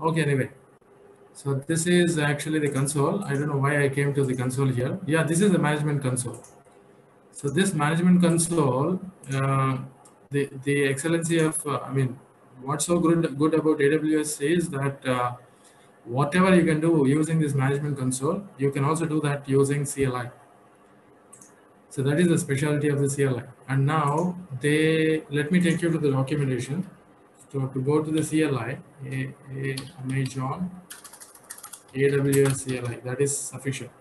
Okay, anyway. So this is actually the console. I don't know why I came to the console here. Yeah, this is the management console. So this management console, the excellency of, what's so good about AWS is that whatever you can do using this management console, you can also do that using CLI. So that is the specialty of the CLI. And now let me take you to the documentation. So to go to the CLI, Amazon AWS CLI, that is sufficient.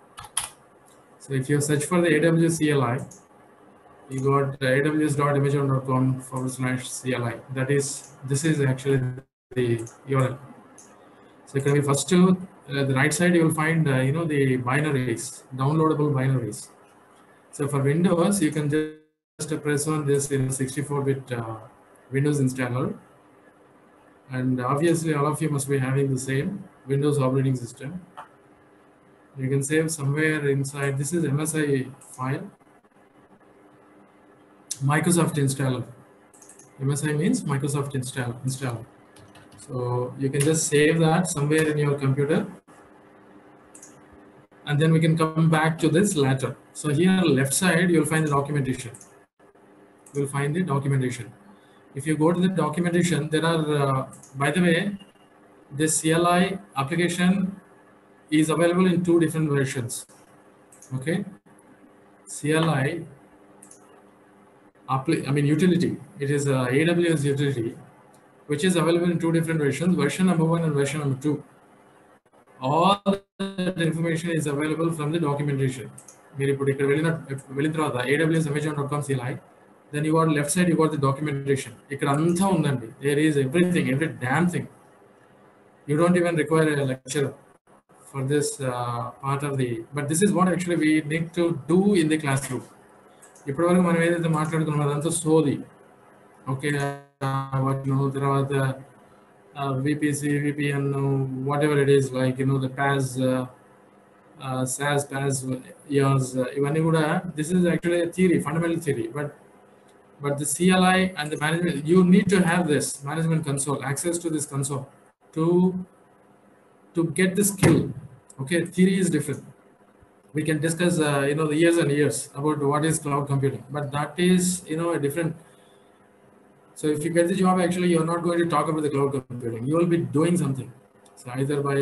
So if you search for the AWS CLI, you got aws.amazon.com/CLI. This is actually the URL. So can we first to the right side, you will find the binaries, downloadable binaries. So for Windows, you can just press on this 64-bit Windows installer, and obviously all of you must be having the same Windows operating system. You can save somewhere inside. This is MSI file, Microsoft installer. MSI means Microsoft installer. So you can just save that somewhere in your computer, and then we can come back to this later. So here left side, you'll find the documentation. You'll find the documentation. If you go to the documentation, there are, by the way, this CLI application is available in 2 different versions. Okay, CLI, utility. It is a AWS utility, which is available in 2 different versions, version number 1 and version number 2. All that information is available from the documentation. మీరు ఇప్పుడు ఇక్కడ వెళ్ళిన తర్వాత AWS Amazon.com CLI, then you got left side, you got the documentation. ఇక్కడ అంతా ఉందండి. There is everything, every damn thing. You don't even require a lecturer for this part of the, but this is what actually we need to do in the classroom. ఇప్పటివరకు మనం ఏదైతే మాట్లాడుకున్నామో అదంతా సోది. Okay, తర్వాత VPC, VPN, whatever it is, like the PaaS, SaaS, PaaS, EOS, ఇవన్నీ కూడా, this is actually a theory, fundamental theory, but the CLI and the management, you need to have this management console, access to this console to get the skill. Okay, theory is different. We can discuss the years and years about what is cloud computing, but that is a different. So if you get the job, actually you're not going to talk about the cloud computing. You will be doing something. So either by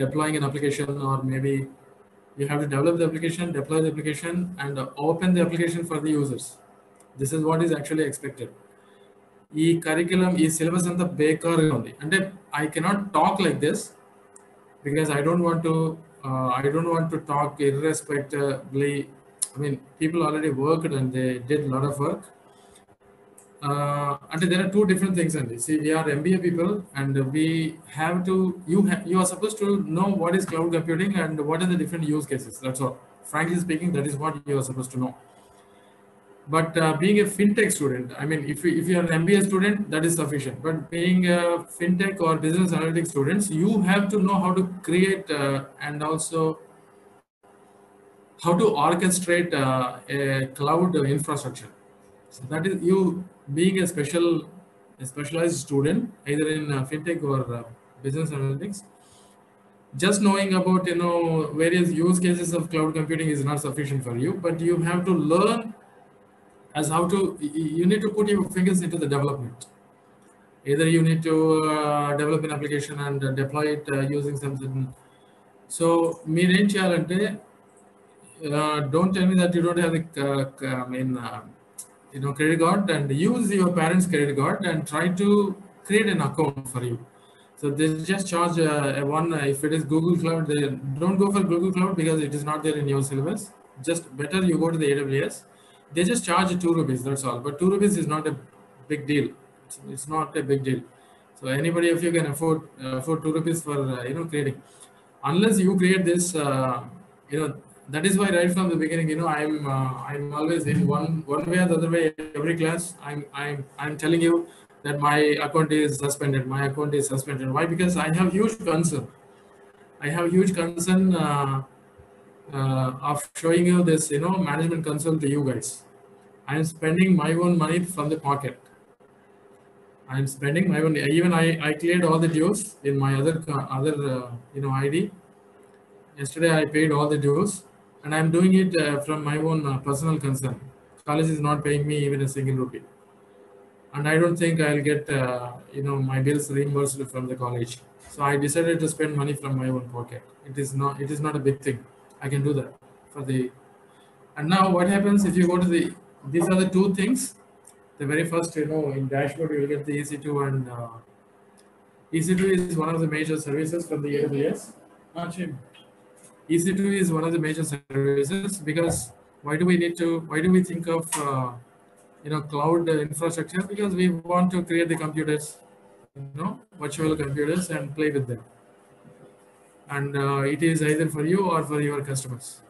deploying an application, or maybe you have to develop the application, deploy the application, and open the application for the users. This is what is actually expected. ఈ curriculum, ఈ syllabus అంతా బేకార్గా ఉంది. అంటే I cannot talk like this because I don't want to talk irrespectively. I mean, people already worked and they did a lot of work. And there are 2 different things. And see, we are MBA people, and we have to. You are supposed to know what is cloud computing and what are the different use cases. That's all. Frankly speaking, that is what you are supposed to know. But being a fintech student, I mean, if you are an MBA student, that is sufficient. But being a fintech or business analytics students, you have to know how to create and also how to orchestrate a cloud infrastructure. So that is you being a specialized student, either in fintech or business analytics. Just knowing about various use cases of cloud computing is not sufficient for you, but you have to learn as how to. You need to put your fingers into the development. Either you need to develop an application and deploy it using something. So మీరేం చేయాలంటే, don't tell me that you don't have the credit card, and use your parents' credit card and try to create an account for you. So they just charge if it is Google Cloud, they don't go for Google Cloud because it is not there in your syllabus. Just better you go to the AWS. They just charge 2 rupees, that's all. But 2 rupees is not a big deal. It's not a big deal. So anybody of you can afford 2 rupees for creating. Unless you create this, that is why right from the beginning, I'm always in one way or the other way. Every class, I'm telling you that my account is suspended. My account is suspended. Why? Because I have huge concern. Of showing you this, management console to you guys. I'm spending my own money from the pocket. I'm spending my own. Even I cleared all the dues in my other ID. Yesterday I paid all the dues, and I'm doing it from my own personal concern. College is not paying me even a single rupee, and I don't think I'll get my bills reimbursed from the college. So I decided to spend money from my own pocket. It is not a big thing. I can do that for the. And now what happens if you go to the? These are the two things. The very first, in dashboard you will get the EC2, and EC2 is one of the major services from the AWS. EC2 is one of the major services because why do we think of cloud infrastructure? Because we want to create the computers, virtual computers, and play with them. And it is either for you or for your customers.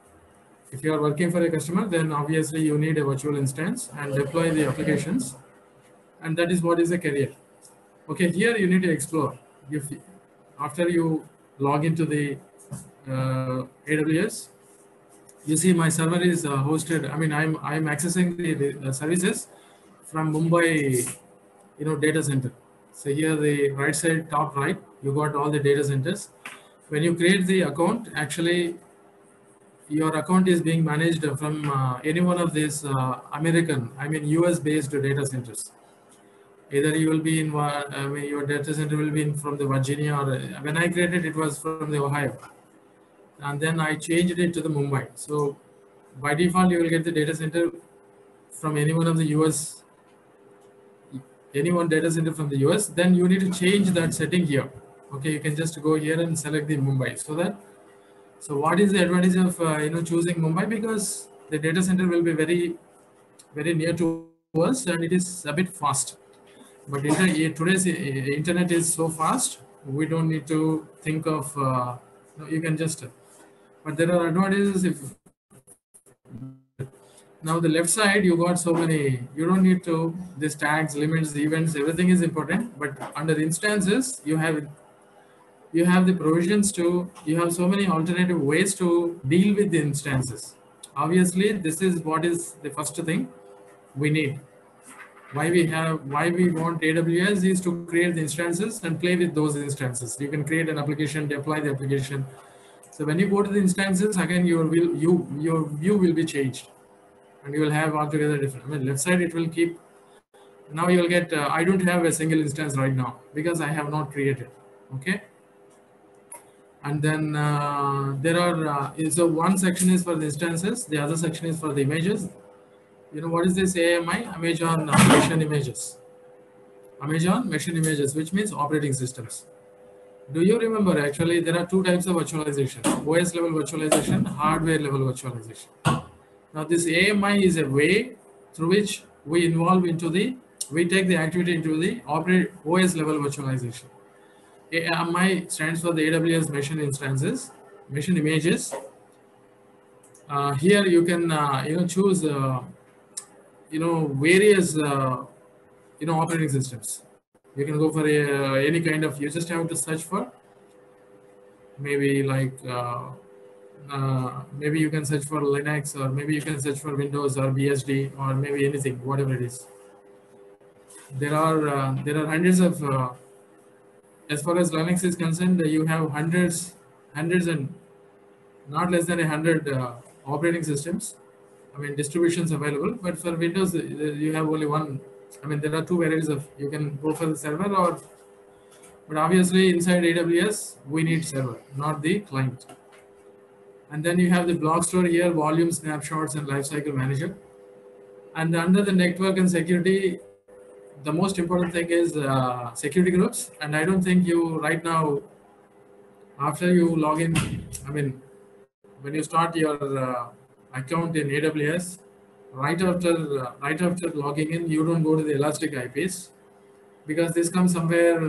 If you are working for a customer, then obviously you need a virtual instance and deploy the applications, and that is what is a career. Okay, here you need to explore. After you log into the AWS, you see my server is hosted. I mean, I'm accessing the services from Mumbai, data center. So here the right side, top right, you got all the data centers. When you create the account, actually your account is being managed from any one of these US based data centers. Either you will be in your data center will be from the Virginia, or when I created it was from the Ohio, and then I changed it to the Mumbai. So by default you will get the data center from any one of the US, any one data center from the US. Then you need to change that setting here. Okay, you can just go here and select the Mumbai. So what is the advantage of choosing Mumbai? Because the data center will be very very near to us and it is a bit fast. But today's internet is so fast, we don't need to think of, you can just, but there are advantages if, now the left side, you got so many, you don't need to, these tags, limits, events, everything is important, but under instances, you have the provisions to, you have so many alternative ways to deal with the instances. Obviously, this is what is the first thing we need. Why we want AWS is to create the instances and play with those instances. You can create an application, deploy the application. So when you go to the instances, again, your view will be changed, and you will have altogether different. I mean, left side it will keep. Now you will get. I don't have a single instance right now because I have not created. Okay. And then there are so one section is for the instances, the other section is for the images. What is this AMI? Amazon Machine Images. Amazon Machine Images, which means operating systems. Do you remember actually there are two types of virtualization, OS level virtualization, hardware level virtualization. Now this AMI is a way through which we take the activity into the OS level virtualization. AMI stands for the AWS Machine Instances, Machine Images. Here you can choose various operating systems. You can go for any kind of, you just have to search for maybe like maybe you can search for Linux, or maybe you can search for Windows or BSD, or maybe anything, whatever it is. There are hundreds of as far as Linux is concerned, you have hundreds and not less than 100 operating systems. I mean, distributions available, but for Windows, you have only one. I mean, there are two varieties of, you can go for the server but obviously inside AWS, we need server, not the client. And then you have the block store here, volume, snapshots, and lifecycle manager. And under the network and security, the most important thing is security groups. And I don't think you right now, after you log in, I mean, when you start your account in AWS, right after logging in, you don't go to the Elastic IPs, because this comes somewhere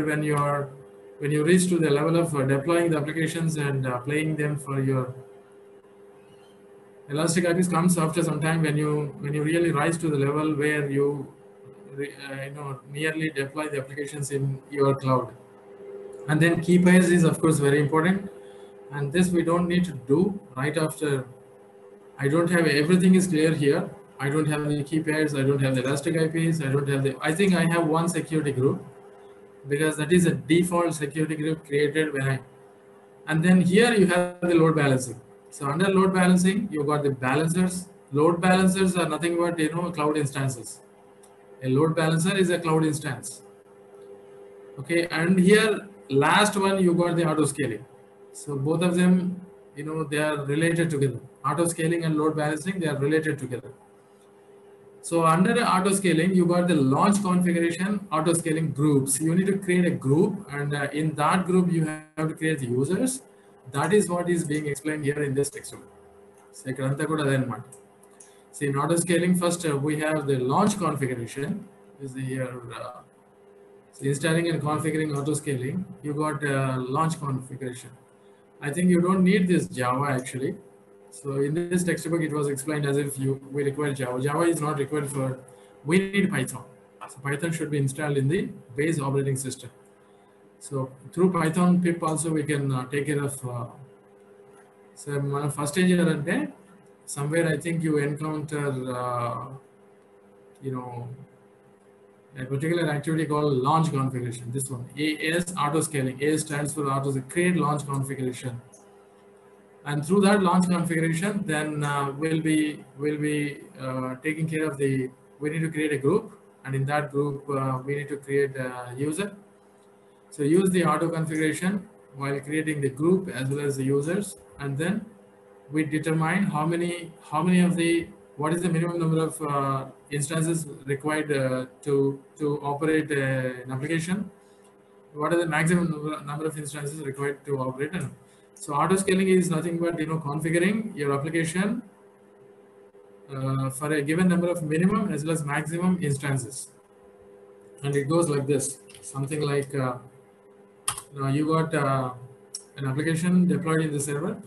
when you reach to the level of deploying the applications and playing them for your Elastic IPs comes after some time when you really rise to the level where you nearly deploy the applications in your cloud. And then key pairs is of course very important, and this we don't need to do right after. I don't have everything is clear here. I don't have the key pairs, I don't have the elastic IPs, I think I have one security group, because that is a default security group created and then here you have the load balancing. So under load balancing, you got the balancers. Load balancers are nothing but, cloud instances. A load balancer is a cloud instance. Okay, and here last one you got the auto scaling. So both of them, they are related together. Auto scaling and load balancing, they are related together. So under the auto scaling, you got the launch configuration, auto scaling groups. You need to create a group, and in that group, you have to create the users. That is what is being explained here in this textbook. So in auto scaling, first we have the launch configuration. Is here. So installing and configuring auto scaling, you got launch configuration. I think you don't need this Java actually. So in this textbook, it was explained as if we require Java. Java is not required for, we need Python. So Python should be installed in the base operating system. So through Python pip also we can take care of. So first stage somewhere I think you encounter, a particular activity called launch configuration. This one, AS auto scaling. A stands for auto create launch configuration. And through that launch configuration, then we'll be taking care of we need to create a group, and in that group we need to create a user. So use the auto configuration while creating the group as well as the users, and then we determine how many of what is the minimum number of instances required to operate an application. What are the maximum number of instances required to operate an. So auto scaling is nothing but configuring your application for a given number of minimum as well as maximum instances, and it goes like this. Something like you got an application deployed in the server,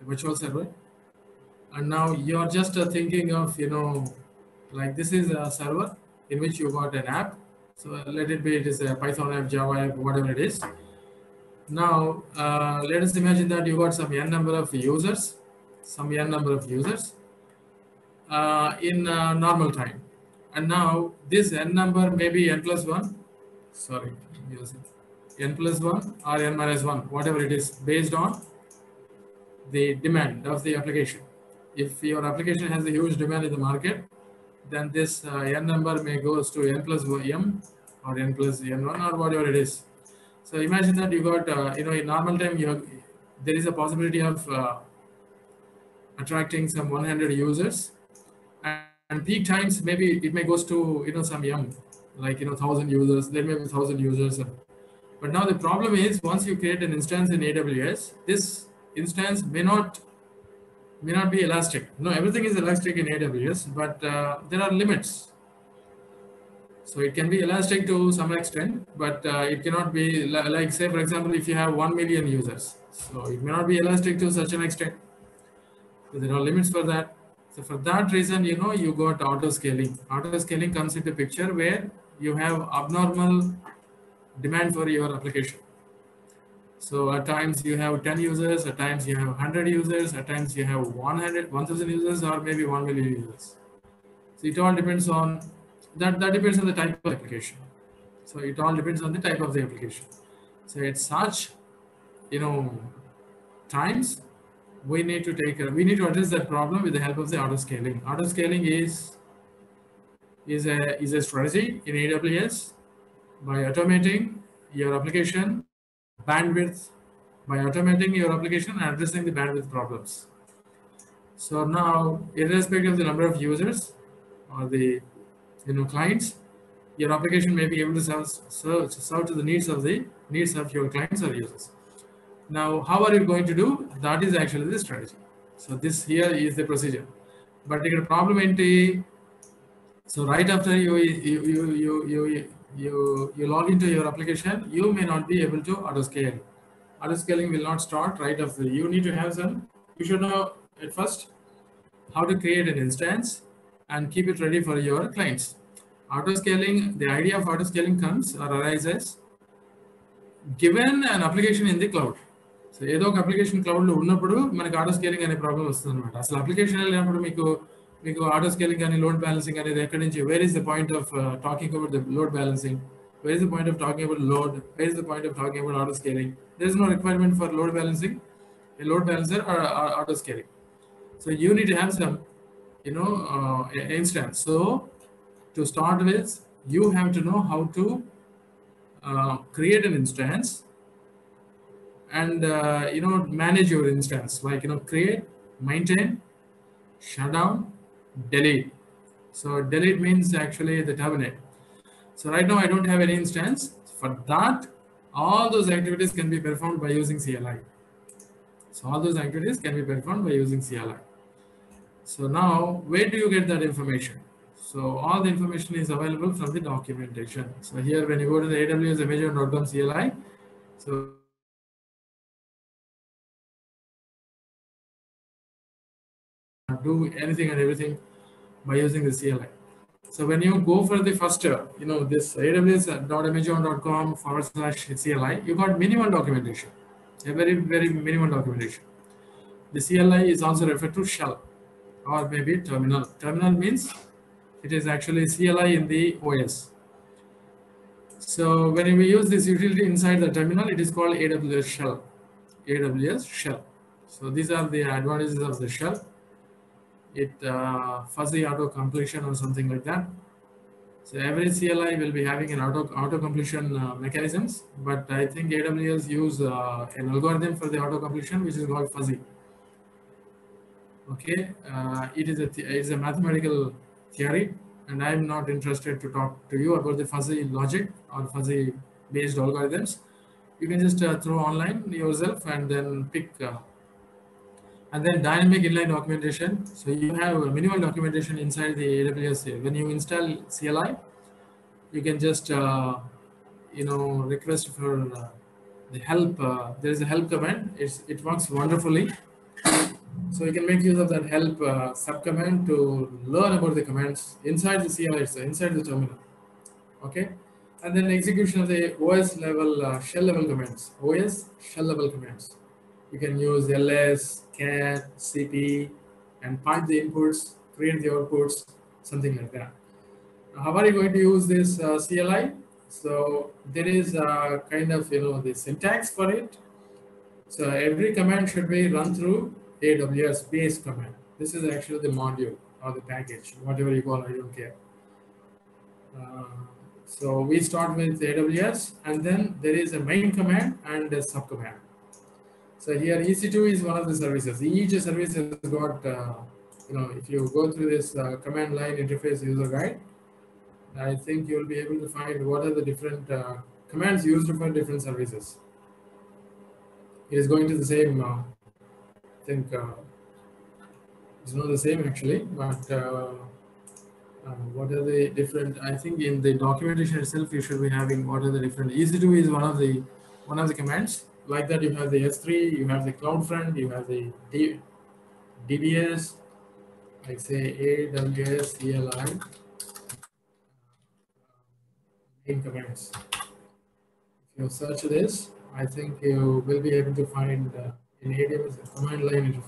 a virtual server, and now you're just thinking of like this is a server in which you got an app. So let it be it is a Python app, Java app, whatever it is. Now, let us imagine that you got some n number of users, in normal time. And now this n number may be n plus 1, sorry, n plus 1 or n minus 1, whatever it is, based on the demand of the application. If your application has a huge demand in the market, then this n number may goes to n plus m or n plus n1 or whatever it is. So imagine that you got, in normal time, there is a possibility of attracting some 100 users, and peak times maybe it may goes to some m, like 1,000 users. There may be 1,000 users. But now the problem is, once you create an instance in AWS, this instance may not be elastic. No, everything is elastic in AWS, but there are limits. So it can be elastic to some extent, but it cannot be like, say, for example, if you have 1 million users, so it may not be elastic to such an extent. So there are limits for that. So for that reason, you got auto scaling. Auto scaling comes into picture where you have abnormal demand for your application. So at times you have 10 users, at times you have 100 users, at times you have 1,000 users, or maybe 1 million users. So it all depends on that depends on the type of application. So it all depends on the type of the application. So at such times we need to address that problem with the help of the auto scaling. Auto scaling is a strategy in AWS by automating your application bandwidth, by automating your application and addressing the bandwidth problems. So now, irrespective of the number of users or the clients, your application may be able to serve to the needs of your clients or users. Now, how are you going to do? That is actually the strategy. So this here is the procedure. But the problem in so right after you log into your application, you may not be able to auto scale. Auto scaling will not start right after. You need to have you should know at first how to create an instance and keep it ready for your clients. Auto scaling, the idea of auto scaling arises given an application in the cloud. So ఏదో ఒక application cloud లో ఉన్నప్పుడు మనకి auto scaling అనే problem వస్తుంది అనమాట. అసలు application లేనప్పుడు మీకు We go auto scaling and load balancing and where is the point of talking about the load balancing? Where is the point of talking about load? Where is the point of talking about auto scaling? There is no requirement for load balancing, a load balancer or auto scaling. So you need to have some, instance. So to start with, you have to know how to create an instance and manage your instance, like create, maintain, shut down, delete. So delete means actually the terminate. So right now I don't have any instance. For that, all those activities can be performed by using CLI. So all those activities can be performed by using CLI. So now, where do you get that information? So all the information is available from the documentation. So here, when you go to the AWS Amazon.com CLI, so do anything and everything by using the CLI. So when you go for the first, this aws.amazon.com/CLI, you got minimal documentation, a very, very minimal documentation. The CLI is also referred to shell or maybe terminal. Terminal means it is actually CLI in the OS. So when we use this utility inside the terminal, it is called AWS shell. AWS shell. So these are the advantages of the shell. It fuzzy auto completion or something like that. So every CLI will be having an auto completion mechanisms, but I think AWS use an algorithm for the auto completion which is called fuzzy. Okay, it is a mathematical theory, and I'm not interested to talk to you about the fuzzy logic or fuzzy based algorithms. You can just throw online yourself and then pick and then dynamic inline documentation. So you have a minimal documentation inside the AWS. When you install CLI, you can just request for the help. There is a help command. It works wonderfully. So you can make use of that help subcommand to learn about the commands inside the CLI, inside the terminal. Okay, and then execution of the OS level shell level commands. OS shell level commands. You can use ls, cat, cp, and point the inputs, create the outputs, something like that. Now, how are you going to use this CLI? So there is a kind of the syntax for it. So every command should be run through AWS base command. This is actually the module or the package, whatever you call, I don't care. So we start with AWS, and then there is a main command and a sub command. So here EC2 is one of the services. Each service has got, if you go through this command line interface user guide, I think you'll be able to find what are the different commands used for different services. It is going to the same, I think it's not the same actually, but what are the different, I think in the documentation itself, you should be having what are the different, EC2 is one of the commands. Like that, you have the S3, you have the CloudFront, you have the DBS, like say AWS CLI, main commands. If you search this, I think you will be able to find in AWS command line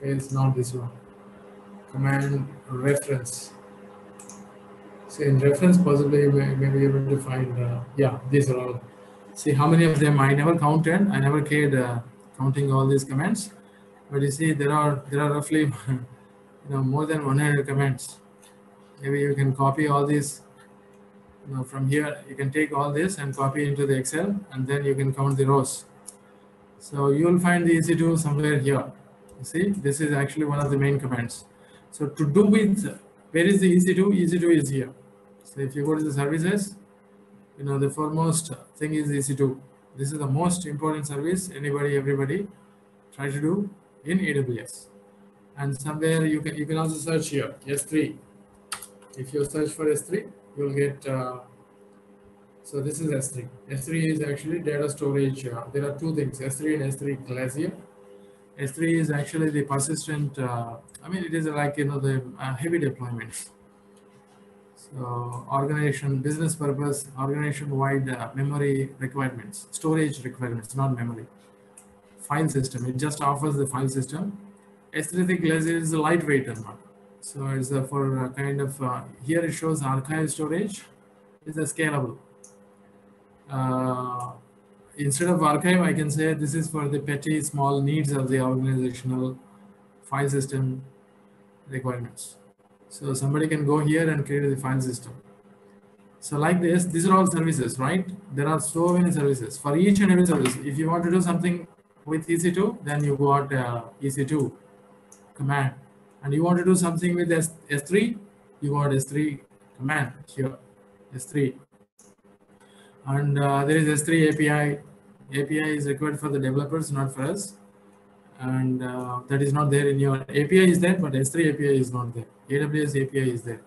interface, not this one, command reference. So in reference, possibly you may be able to find, yeah, these are all. See how many of them I never counted. I never cared counting all these commands, but you see there are roughly more than 100 commands. Maybe you can copy all these. From here you can take all this and copy into the Excel, and then you can count the rows. So you will find the EC2 somewhere here. You see, this is actually one of the main commands. So to do with, where is the EC2? EC2 is here. So if you go to the services, the foremost thing is EC2. This is the most important service everybody try to do in AWS. And somewhere you can also search here S3. If you search for S3, you will get. So this is S3. S3 is actually data storage. There are two things: S3 and S3 Glacier. S3 is actually the persistent. It is like the heavy deployments. So organization, business purpose, organization-wide memory requirements, storage requirements, not memory. File system, it just offers the file system. S3 Glacier is a lightweight one. So it's for kind of here it shows archive storage is a scalable. Instead of archive, I can say this is for the petty small needs of the organizational file system requirements. So somebody can go here and create the file system. So like this, these are all services, right? There are so many services for each and every service. If you want to do something with EC2, then you got EC2 command. And you want to do something with S3, you got S3 command here, S3. And there is S3 API. API is required for the developers, not for us. And that is not there in your API is there, but S3 API is not there. AWS API is there.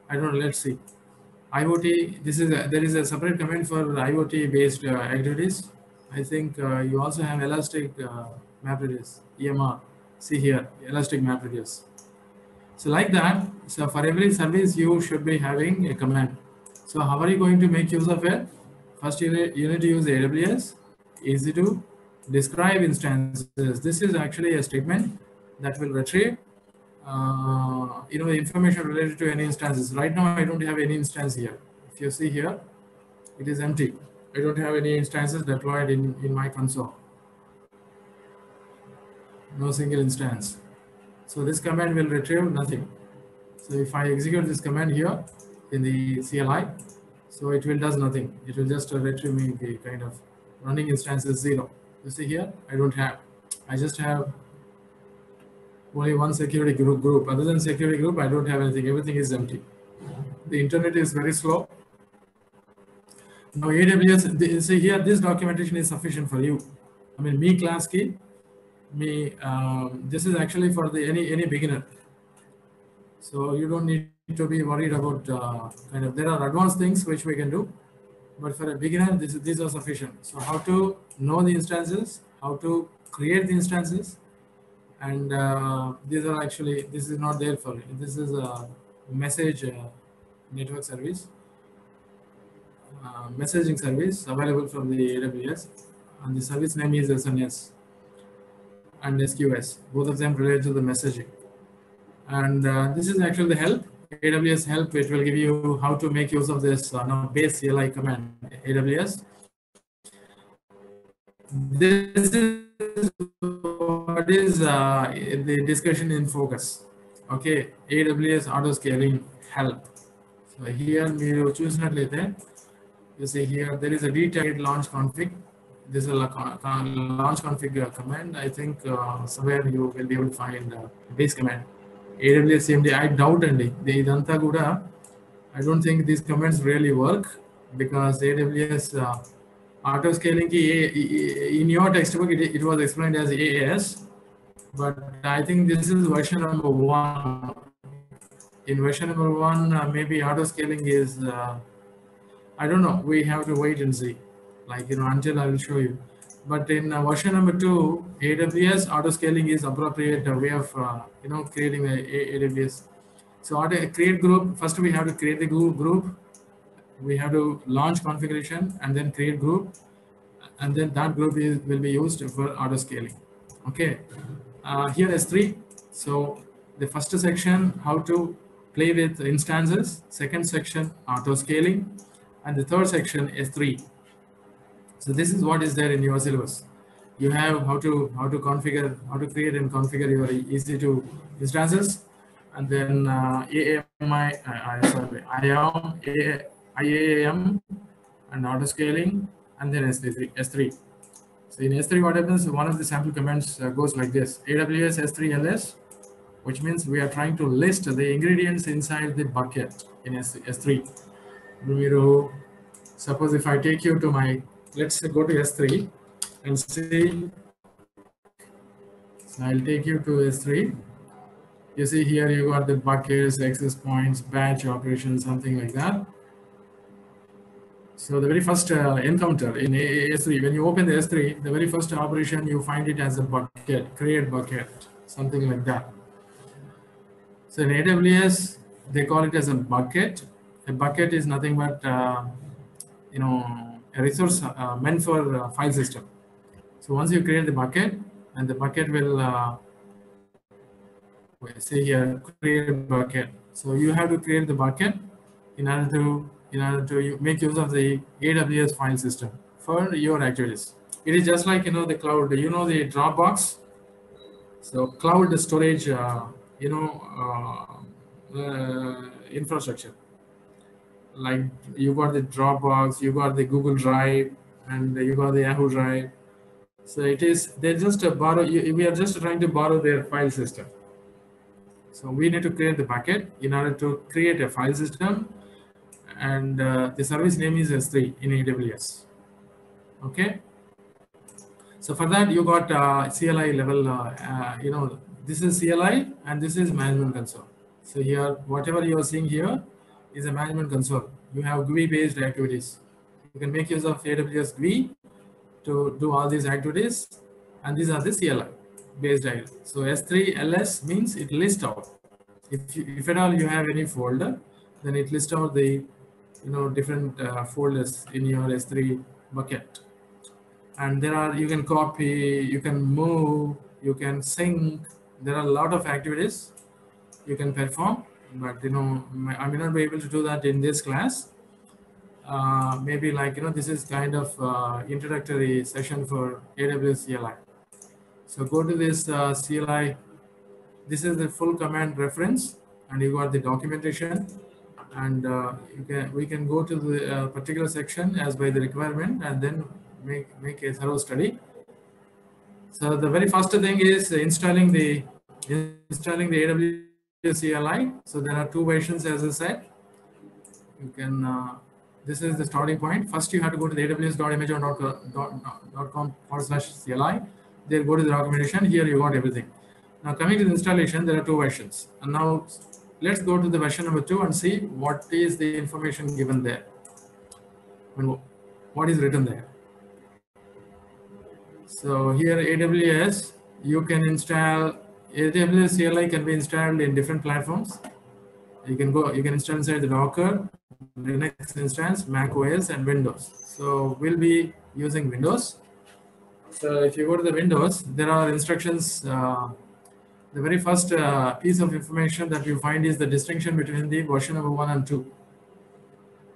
I don't know, let's see. IoT, there is a separate command for IoT based activities. I think you also have Elastic MapReduce, EMR. See here, Elastic MapReduce. So like that, so for every service, you should be having a command. So how are you going to make use of it? First, you need to use AWS, EC2, describe instances. This is actually a statement that will retrieve the information related to any instances. Right now, I don't have any instance here. If you see here, it is empty. I don't have any instances deployed in my console. No single instance. So this command will retrieve nothing. So if I execute this command here in the CLI, so it will does nothing. It will just retrieve me the kind of running instances 0. You see here, I don't have. I just have only one security group. Other than security group, I don't have anything. Everything is empty. The internet is very slow. Now AWS, see here, this documentation is sufficient for you. I mean, me class key, this is actually for the any beginner. So you don't need to be worried about there are advanced things which we can do, but for a beginner, these are sufficient. So how to know the instances, how to create the instances, and these are actually, this is not there for it. This is a message network service, messaging service available from the AWS, and the service name is SNS and SQS, both of them related to the messaging. And this is actually the help, AWS help, which will give you how to make use of this base CLI command, AWS. This is what is the discussion in focus. Okay, AWS auto scaling help. So here you choose you see here there is a detailed launch config. This is a launch config command. I think somewhere you will be able to find base command. AWS CMD, I doubt idantha kuda, I don't think these commands really work, because AWS auto scaling in your textbook it was explained as AAS, but I think this is version number 1. In version number 1, maybe auto scaling is I don't know. We have to wait and see. Until I will show you. But in version number 2, AWS auto scaling is appropriate way of creating a AWS. So create group. First, we have to create the group. We have to launch configuration and then create group, and then that group will be used for auto scaling. Okay. Here S3. So the first section, how to play with instances. Second section, auto scaling, and the third section, S3. So this is what is there in your syllabus. You have how to configure, how to create and configure your EC2 instances, and then IAM and auto scaling, and then S3. So in S3, what happens? One of the sample commands goes like this: AWS S3 LS, which means we are trying to list the ingredients inside the bucket in S3. Suppose if I take you to my, let's go to S3 and see. So I'll take you to S3. You see here you got the buckets, access points, batch operations, something like that. So the very first encounter in S3, when you open the S3, the very first operation, you find it as a bucket, create bucket, something like that. So in AWS, they call it as a bucket. A bucket is nothing but a resource meant for file system. So once you create the bucket, and the bucket will We say here create a bucket. So you have to create the bucket in order to make use of the AWS file system for your activities. It is just like the cloud. The Dropbox. So cloud storage, infrastructure. Like you got the Dropbox, you got the Google Drive, and you got the Yahoo Drive. So it is they're just a borrow. We are just trying to borrow their file system. So we need to create the bucket in order to create a file system, and the service name is S3 in AWS. Okay. So for that you got CLI level. This is CLI and this is management console. So here, whatever you are seeing here is a management console. You have GUI-based activities. You can make use of AWS GUI to do all these activities, and these are the CLI-based activities. So S3 LS means it lists out. If at all you have any folder, then it lists out the different folders in your S3 bucket. And you can copy, you can move, you can sync. There are a lot of activities you can perform, but I may not be able to do that in this class. Maybe this is kind of introductory session for AWS CLI. So go to this CLI. This is the full command reference, and you got the documentation, and we can go to the particular section as by the requirement, and then make a thorough study. So the very first thing is installing the AWS CLI. So there are two versions, as I said. You can this is the starting point. First, you have to go to the aws.imagine.com/CLI. There, go to the documentation. Here you got everything. Now coming to the installation, there are two versions. And now let's go to the version number 2 and see what is the information given there. And what is written there. So here AWS, you can install AWS CLI can be installed in different platforms. You can install inside the Docker, Linux instance, Mac OS, and Windows. So we'll be using Windows. So if you go to the Windows, there are instructions. The very first piece of information that you find is the distinction between the version number 1 and 2.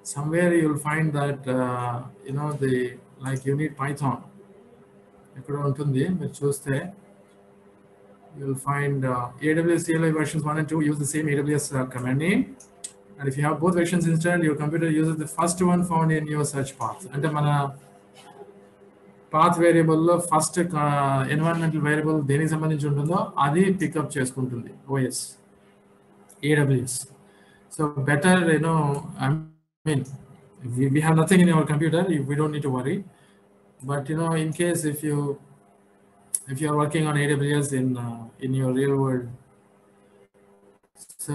Somewhere you'll find that you need Python. You'll find AWS CLI versions 1 and 2 use the same AWS command name. And if you have both versions installed, your computer uses the first one found in your search path. And mana path variable first environmental variable దేనికి సంబంధించి ఉంటుందో అది pickup చేసుకుంటుంది OS AWS. So better, I mean, we have nothing in our computer, we don't need to worry. But in case if you are working on AWS in your real world, so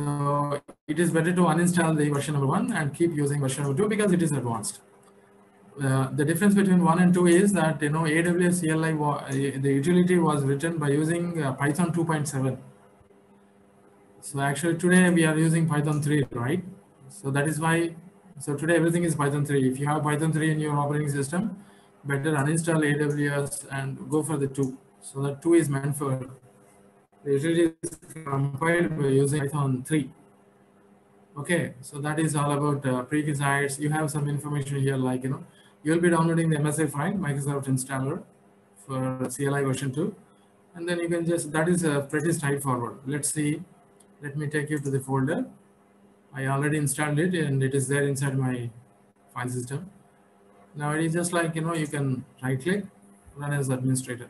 it is better to uninstall the version number 1 and keep using version number 2 because it is advanced. The difference between 1 and 2 is that AWS CLI the utility was written by using Python 2.7. So actually today we are using Python 3, right? So that is why. So today everything is Python 3. If you have Python 3 in your operating system, better uninstall AWS and go for the 2. So that 2 is meant for the utility is compiled by using Python 3. Okay, so that is all about prerequisites. You have some information here, like you'll be downloading the MSI file, Microsoft installer for CLI version 2, and then you can just, that is pretty straightforward. Let's see. Let me take you to the folder. I already installed it and it is there inside my file system. Now it is just like you can right click, run as administrator.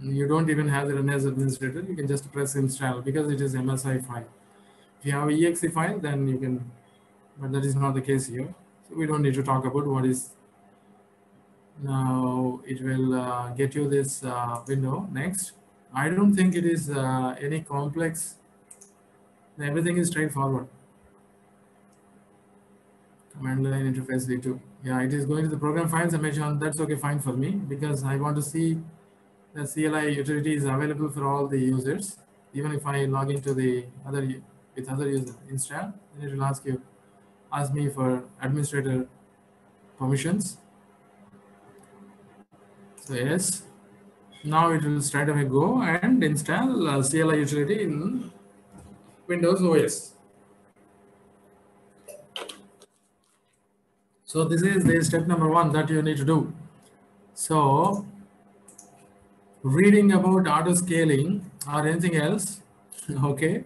You don't even have the run as administrator. You can just press install because it is MSI file. If you have exe file, then you can, but that is not the case here. So we don't need to talk about what is. Now it will get you this window next. I don't think it is any complex. Everything is straightforward. Command line interface V2. Yeah, it is going to the program files. That's okay, fine for me because I want to see the CLI utility is available for all the users. Even if I log into the other user install, then it will ask me for administrator permissions. So yes, Now it will straight away go and install CLI utility in Windows OS. So this is the step number 1 that you need to do. So reading about auto scaling or anything else, okay,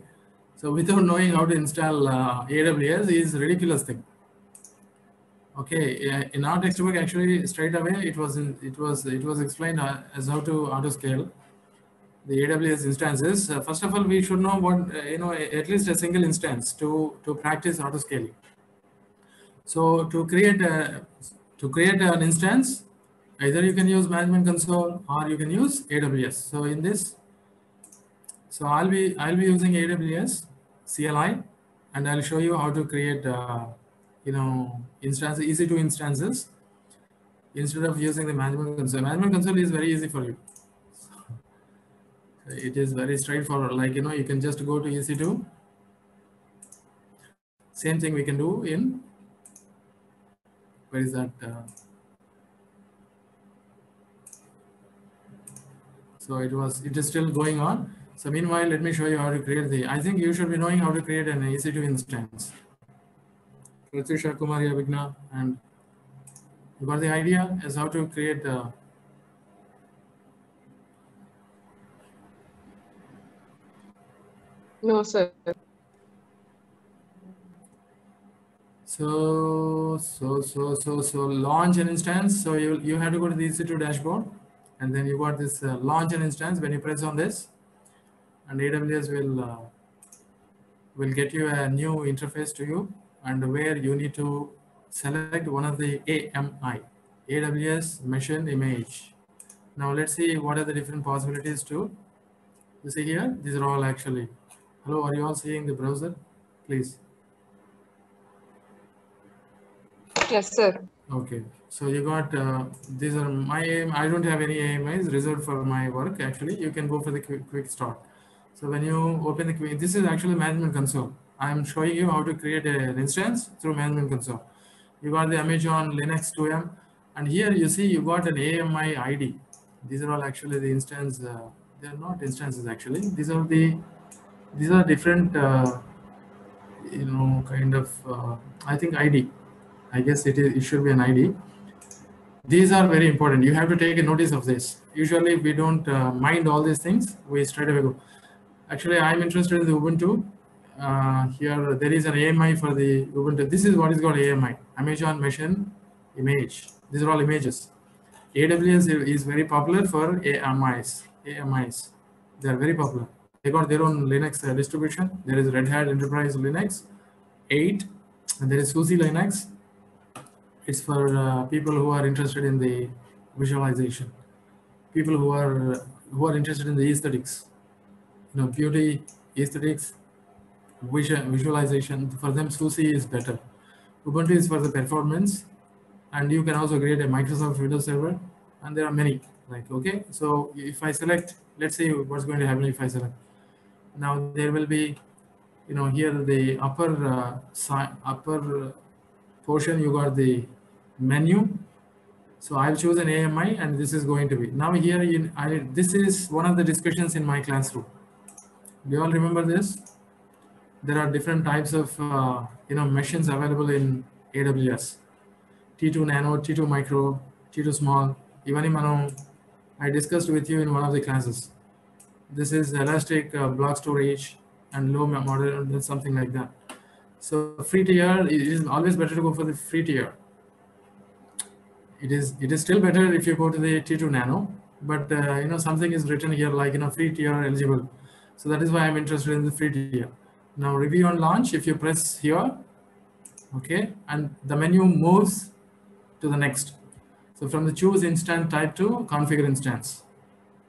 so without knowing how to install AWS is ridiculous thing. Okay, in our textbook actually straight away it was explained as how to auto scale the AWS instances. First of all, we should know what at least a single instance to practice auto scaling. So to create an instance, either you can use Management Console or you can use AWS. So in this, so I'll be using AWS CLI, and I'll show you how to create instances, easy to instances, instead of using the Management Console. Management Console is very easy for you. It is very straightforward. Like you can just go to EC2. Same thing we can do in, where is that? So it is still going on. So meanwhile, let me show you how to create I think you should be knowing how to create an EC2 instance. Pratyusha, Kumari, Abhigna, and you got the idea as how to create No, sir. So launch an instance. So you have to go to the EC2 dashboard, and then you got this launch an instance. When you press on this, and AWS will get you a new interface to you, and where you need to select one of the AMI, AWS Machine Image. Now let's see what are the different possibilities to. You see here, these are all actually. Hello, are you all seeing the browser? Please. Yes, sir. Okay, so you got these are my aim. I don't have any AMIs reserved for my work. Actually, you can go for the quick start. So when you open the this is actually Management Console. I'm showing you how to create an instance through Management Console. You got the Amazon Linux 2M, and here you see you got an AMI ID. These are all actually the instance. They are not instances actually. These are different. Kind of. I think ID. I guess it should be an ID. These are very important. You have to take a notice of this. Usually we don't mind all these things. We straight away go. Actually, I'm interested in the Ubuntu. Here there is an AMI for the Ubuntu. This is what is called AMI, Amazon Machine Image. These are all images. AWS is very popular for AMIs. AMIs. They are very popular. They got their own Linux distribution. There is Red Hat Enterprise Linux 8, and there is SUSE Linux. It's for people who are interested in the visualization, people who are interested in the aesthetics, beauty, aesthetics, visualization. For them, SUSE is better. Ubuntu is for the performance, and you can also create a Microsoft Windows server, and there are many. Okay, so if I select, let's see what's going to happen if I select. Now there will be, here the upper portion, you got the menu. So I'll choose an AMI, and this is going to be. Now here, this is one of the discussions in my classroom. Do you all remember this? There are different types of machines available in AWS. T2 Nano, T2 Micro, T2 Small. Even I discussed with you in one of the classes. This is elastic block storage and low model, something like that. So free tier, it is always better to go for the free tier. It is still better if you go to the T2 Nano, but something is written here like free tier eligible. So that is why I'm interested in the free tier. Now review and launch. If you press here, okay, and the menu moves to the next. So from the choose instance type to configure instance.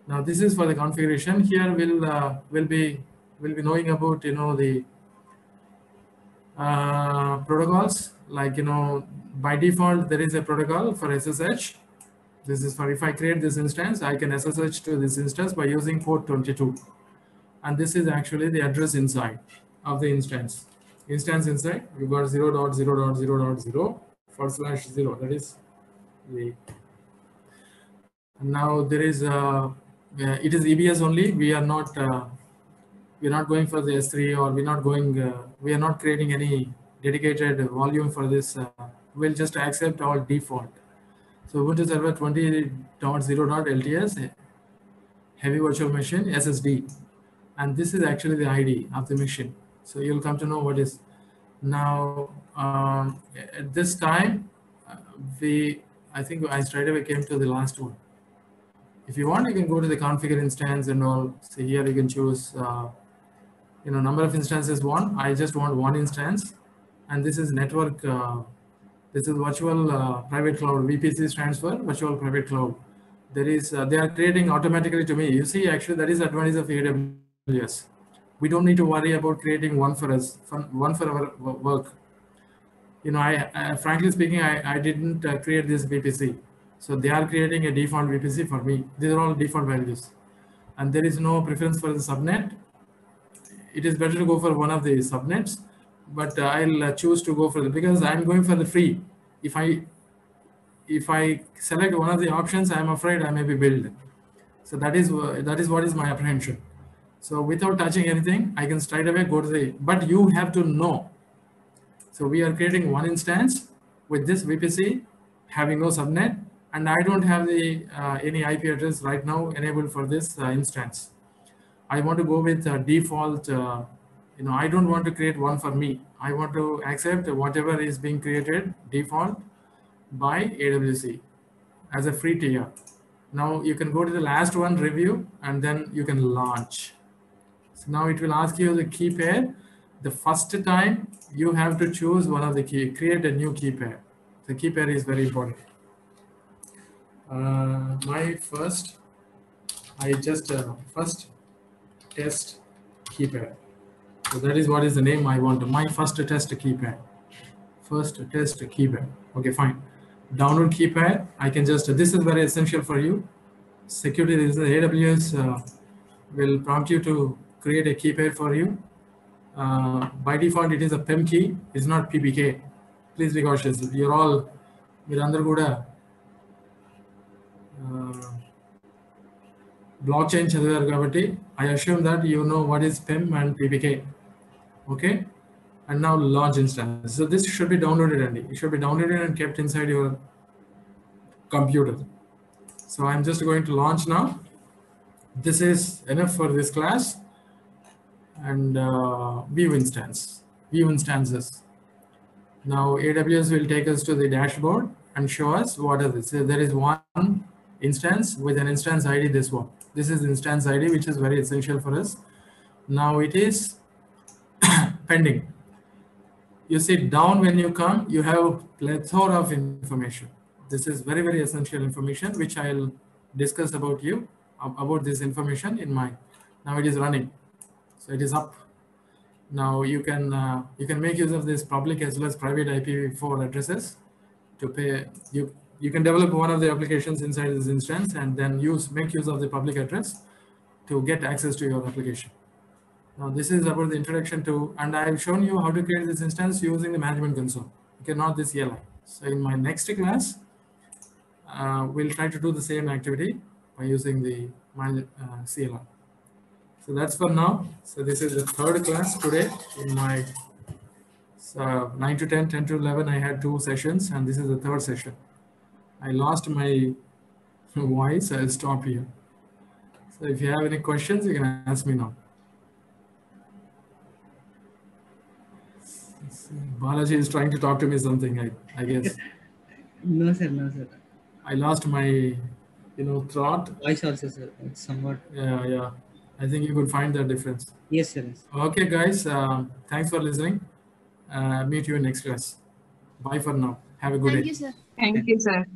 Now this is for the configuration. Here we'll be knowing about the protocols, like by default there is a protocol for SSH. This is for if I create this instance, I can SSH to this instance by using port 22, and this is actually the address inside of the instance. Inside you got 0.0.0.0/0. That is the. Now there is it is EBS only. We are not going for the S3, or we are not creating any dedicated volume for this. We'll just accept all default. So Ubuntu Server 20.0.LTS heavy virtual machine SSD, and this is actually the ID of the machine. So you'll come to know what is now. At this time, I think I straight away came to the last one. If you want, you can go to the configure instance and all. So here you can choose, number of instances one. I just want one instance, and this is network. This is virtual private cloud. VPC stands for virtual private cloud. There is they are creating automatically to me. You see, actually, that is the advantage of AWS. We don't need to worry about creating one for us, one for our work. I frankly speaking, I didn't create this VPC. So they are creating a default VPC for me. These are all default values. And there is no preference for the subnet. It is better to go for one of the subnets, but I'll choose to go for the, because I'm going for the free. If I select one of the options, I'm afraid I may be billed. So that is what is my apprehension. So without touching anything, I can straight away go to the, but you have to know. So we are creating one instance with this VPC, having no subnet, and I don't have the any IP address right now enabled for this instance. I want to go with default. I don't want to create one for me. I want to accept whatever is being created default by AWS as a free tier. Now you can go to the last one, review, and then you can launch. So now it will ask you the key pair. The first time you have to choose one of the key, create a new key pair. The key pair is very important. First test key pair. So that is what is the name I want. My first test key pair. First test key pair. Okay, fine. Download key pair. I can just, this is very essential for you. Security reasons, AWS will prompt you to create a key pair for you. By default, it is a PEM key. It's not PPK. Please be cautious. You're all, Mirandar Guda. Blockchain chadivaru kabatti, I assume that you know what is PEM and PPK. Okay, and now launch instance. So this should be downloaded, and it should be downloaded and kept inside your computer. So I'm just going to launch now. This is enough for this class. And view instances. Now AWS will take us to the dashboard and show us what are this. So there is one instance with an instance ID, this one. This is instance ID, which is very essential for us. Now it is pending. You see down when you come, you have plethora of information. This is very, very essential information, which I'll discuss about this information in my, now it is running. So it is up. Now you can make use of this public as well as private IPv4 addresses to pay. You can develop one of the applications inside this instance and then make use of the public address to get access to your application. Now this is about the introduction to, and I have shown you how to create this instance using the management console. Okay, not this CLI. So in my next class, we'll try to do the same activity by using the CLI. So that's for now. So this is the third class today in my 9 to 10, 10 to 11. I had 2 sessions, and this is the third session. I lost my voice. I'll stop here. So if you have any questions, you can ask me now. Balaji is trying to talk to me something, I guess. No, sir. No, sir. I lost my, throat. Voice also, sir. It's somewhat. Yeah. I think you could find the difference. Yes, sir. Okay, guys. Thanks for listening. Meet you in next class. Bye for now. Have a good day. Thank you, sir. Thank you, sir.